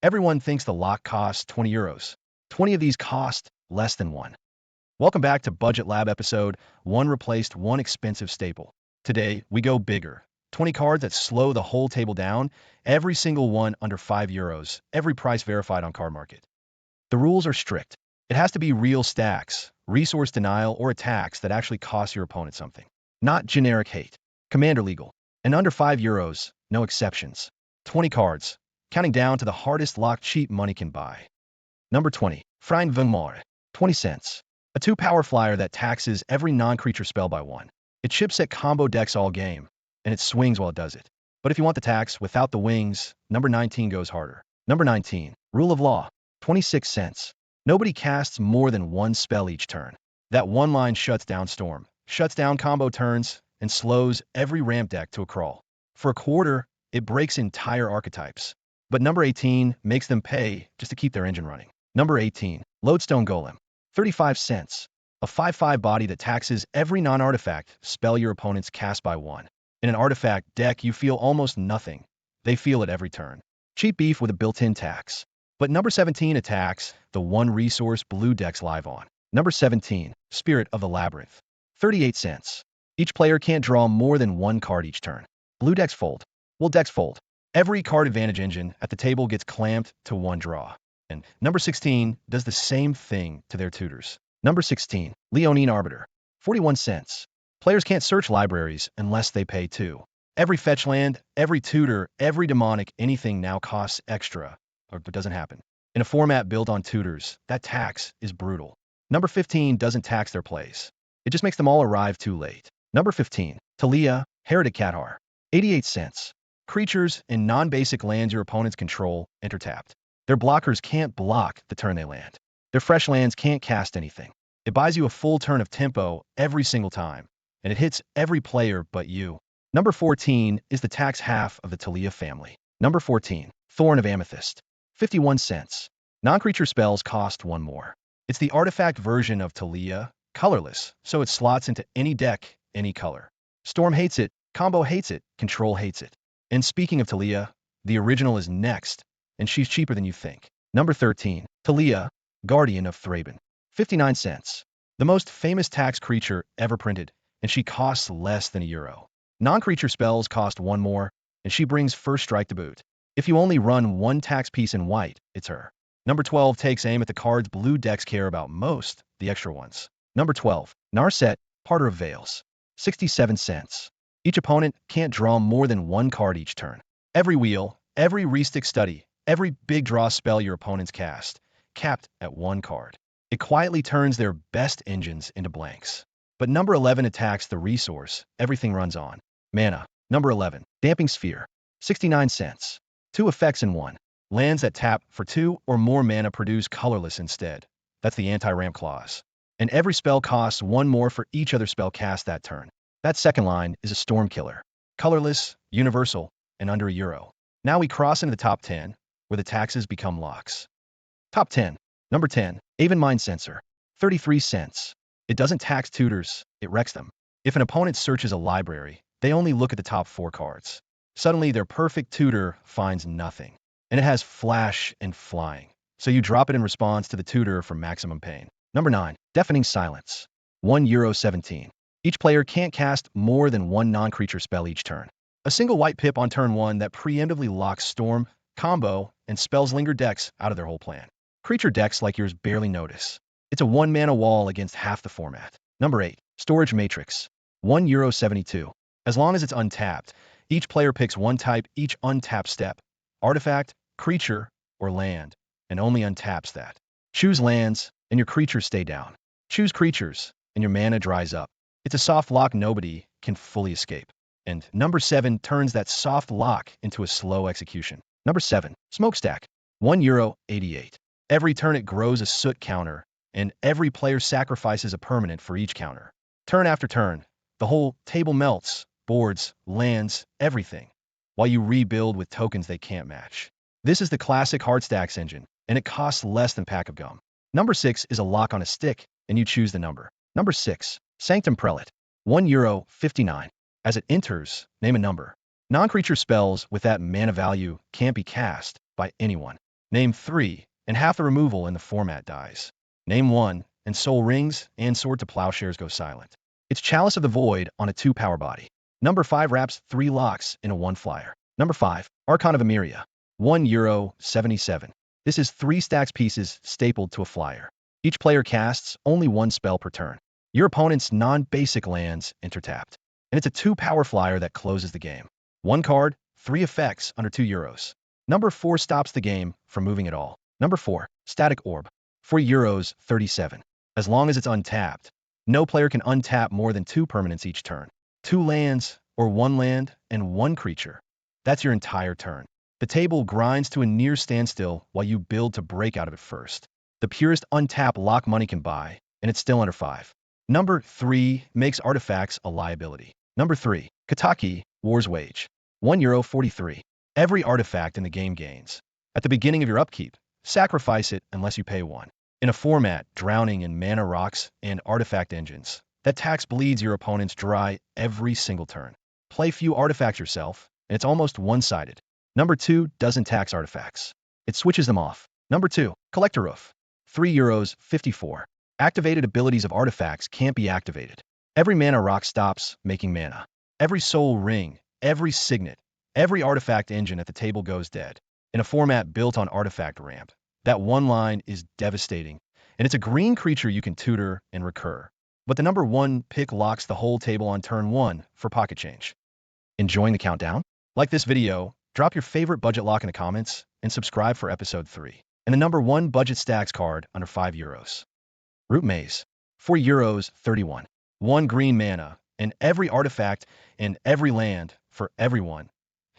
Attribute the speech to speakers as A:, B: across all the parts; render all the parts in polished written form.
A: Everyone thinks the lock costs 20 euros. 20 of these cost less than one. Welcome back to Budget Lab episode. One replaced one expensive staple. Today, we go bigger. 20 cards that slow the whole table down, every single one under 5 euros, every price verified on Cardmarket. The rules are strict. It has to be real stacks, resource denial, or attacks that actually cost your opponent something. Not generic hate. Commander legal. And under 5 euros, no exceptions. 20 cards, counting down to the hardest lock cheap money can buy. Number 20, Vryn Wingmare, 20 cents. A 2-power flyer that taxes every non-creature spell by 1. It chipset combo decks all game, and it swings while it does it. But if you want the tax without the wings, number 19 goes harder. Number 19, Rule of Law, 26 cents. Nobody casts more than one spell each turn. That one line shuts down Storm, shuts down combo turns, and slows every ramp deck to a crawl. For a quarter, it breaks entire archetypes. But number 18 makes them pay just to keep their engine running. Number 18, Lodestone Golem, 35 cents. A 5/5 body that taxes every non-artifact spell your opponents cast by 1. In an artifact deck, you feel almost nothing. They feel it every turn. Cheap beef with a built-in tax. But number 17 attacks the one resource blue decks live on. Number 17, Spirit of the Labyrinth, 38 cents. Each player can't draw more than one card each turn. Blue decks fold. Well, decks fold. Every card advantage engine at the table gets clamped to one draw. And number 16 does the same thing to their tutors. Number 16, Leonin Arbiter, 41 cents. Players can't search libraries unless they pay 2. Every fetch land, every tutor, every demonic, anything now costs extra, but doesn't happen. In a format built on tutors, that tax is brutal. Number 15 doesn't tax their plays. It just makes them all arrive too late. Number 15, Thalia, Heretic Cathar, 88 cents. Creatures and non-basic lands your opponents control enter tapped. Their blockers can't block the turn they land. Their fresh lands can't cast anything. It buys you a full turn of tempo every single time, and it hits every player but you. Number 14 is the tax half of the Thalia family. Number 14, Thorn of Amethyst, 51 cents. Non-creature spells cost 1 more. It's the artifact version of Thalia, colorless, so it slots into any deck, any color. Storm hates it, Combo hates it, Control hates it. And speaking of Thalia, the original is next, and she's cheaper than you think. Number 13, Thalia, Guardian of Thraben, 59 cents. The most famous tax creature ever printed, and she costs less than €1. Non-creature spells cost 1 more, and she brings first strike to boot. If you only run one tax piece in white, it's her. Number 12 takes aim at the cards blue decks care about most, the extra ones. Number 12, Narset, Parter of Veils, 67 cents. Each opponent can't draw more than one card each turn. Every wheel, every restick study, every big draw spell your opponents cast, capped at 1 card. It quietly turns their best engines into blanks. But number 11 attacks the resource everything runs on. Mana. Number 11, Damping Sphere, 69 cents. 2 effects in 1. Lands that tap for 2 or more mana produce colorless instead. That's the anti-ramp clause. And every spell costs 1 more for each other spell cast that turn. That second line is a storm killer. Colorless, universal, and under €1. Now we cross into the top 10, where the taxes become locks. Top 10. Number 10, Aven Mindcensor, 33 cents. It doesn't tax tutors, it wrecks them. If an opponent searches a library, they only look at the top 4 cards. Suddenly, their perfect tutor finds nothing. And it has flash and flying. So you drop it in response to the tutor for maximum pain. Number 9, Deafening Silence, €1.17. Each player can't cast more than one non-creature spell each turn. A single white pip on turn 1 that preemptively locks Storm, Combo, and Spells Linger decks out of their whole plan. Creature decks like yours barely notice. It's a 1-mana wall against half the format. Number 8, Storage Matrix, €1.72. As long as it's untapped, each player picks one type each untapped step. Artifact, creature, or land, and only untaps that. Choose lands, and your creatures stay down. Choose creatures, and your mana dries up. It's a soft lock nobody can fully escape. And number 7 turns that soft lock into a slow execution. Number 7, Smokestack, €1.88. Every turn it grows a soot counter, and every player sacrifices a permanent for each counter. Turn after turn, the whole table melts, boards, lands, everything, while you rebuild with tokens they can't match. This is the classic hard stacks engine, and it costs less than pack of gum. Number 6 is a lock on a stick, and you choose the number. Number 6, Sanctum Prelate, €1.59. As it enters, name a number. Non-creature spells with that mana value can't be cast by anyone. Name 3, and half the removal in the format dies. Name 1, and Soul Rings and Sword to Plowshares go silent. It's Chalice of the Void on a 2 power body. Number 5 wraps 3 locks in a 1 flyer. Number 5, Archon of Emeria, €1.77. This is 3 Stax pieces stapled to a flyer. Each player casts only 1 spell per turn. Your opponent's non-basic lands enter tapped. And it's a 2 power flyer that closes the game. 1 card, 3 effects under €2. Number 4 stops the game from moving at all. Number 4, Static Orb, €4.37. As long as it's untapped, no player can untap more than 2 permanents each turn. 2 lands, or 1 land, and 1 creature. That's your entire turn. The table grinds to a near standstill while you build to break out of it first. The purest untap lock money can buy, and it's still under 5. Number 3 makes artifacts a liability. Number 3, Kataki, War's Wage, €1.43. Every artifact in the game gains. At the beginning of your upkeep, sacrifice it unless you pay 1. In a format drowning in mana rocks and artifact engines, that tax bleeds your opponents dry every single turn. Play few artifacts yourself, and it's almost one-sided. Number 2 doesn't tax artifacts. It switches them off. Number 2, Collector Ouphe, €3.54. Activated abilities of artifacts can't be activated. Every mana rock stops making mana. Every soul ring, every signet, every artifact engine at the table goes dead. In a format built on artifact ramp, that one line is devastating, and it's a green creature you can tutor and recur. But the number 1 pick locks the whole table on turn 1 for pocket change. Enjoying the countdown? Like this video, drop your favorite budget lock in the comments, and subscribe for episode 3. And the number 1 budget Stax card under €5. Root Maze, €4.31. 1 green mana, and every artifact and every land for everyone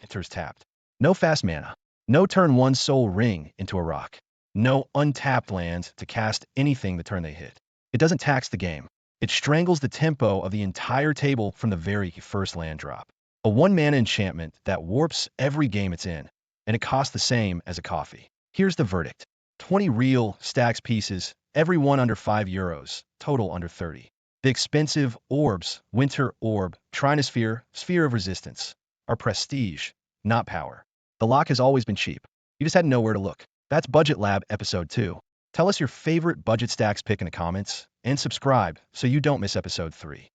A: enters tapped. No fast mana. No turn 1 soul ring into a rock. No untapped lands to cast anything the turn they hit. It doesn't tax the game. It strangles the tempo of the entire table from the very first land drop. A 1 mana enchantment that warps every game it's in, and it costs the same as a coffee. Here's the verdict. 20 real Stax pieces, every one under €5, total under 30. The expensive orbs, Winter Orb, Trinosphere, Sphere of Resistance, are prestige, not power. The lock has always been cheap. You just had to know where to look. That's Budget Lab episode 2. Tell us your favorite budget Stax pick in the comments, and subscribe so you don't miss episode 3.